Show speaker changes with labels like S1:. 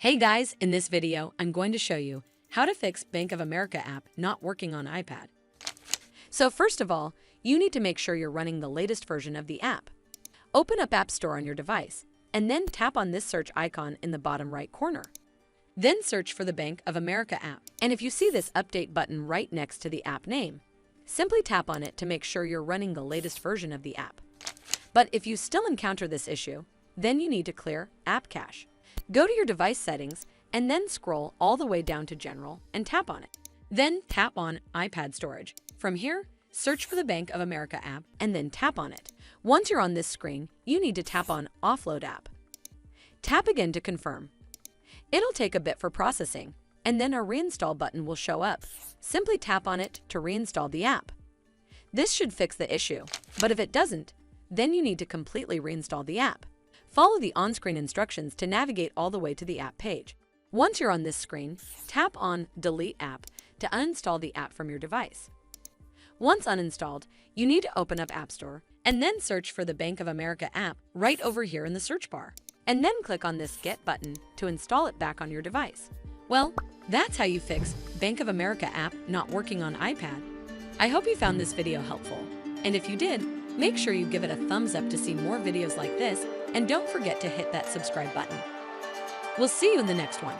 S1: Hey guys, in this video, I'm going to show you how to fix Bank of America app not working on iPad. So first of all, you need to make sure you're running the latest version of the app. Open up App Store on your device, and then tap on this search icon in the bottom right corner. Then search for the Bank of America app, and if you see this update button right next to the app name, simply tap on it to make sure you're running the latest version of the app. But if you still encounter this issue, then you need to clear App Cache. Go to your device settings and then scroll all the way down to General and tap on it. Then tap on iPad storage. From here, search for the Bank of America app and then tap on it. Once you're on this screen, you need to tap on Offload app. Tap again to confirm. It'll take a bit for processing, and then a Reinstall button will show up. Simply tap on it to reinstall the app. This should fix the issue, but if it doesn't, then you need to completely reinstall the app. Follow the on-screen instructions to navigate all the way to the app page. Once you're on this screen, tap on Delete App to uninstall the app from your device. Once uninstalled, you need to open up App Store and then search for the Bank of America app right over here in the search bar. And then click on this Get button to install it back on your device. Well, that's how you fix Bank of America app not working on iPad. I hope you found this video helpful. And if you did, make sure you give it a thumbs up to see more videos like this, and don't forget to hit that subscribe button. We'll see you in the next one.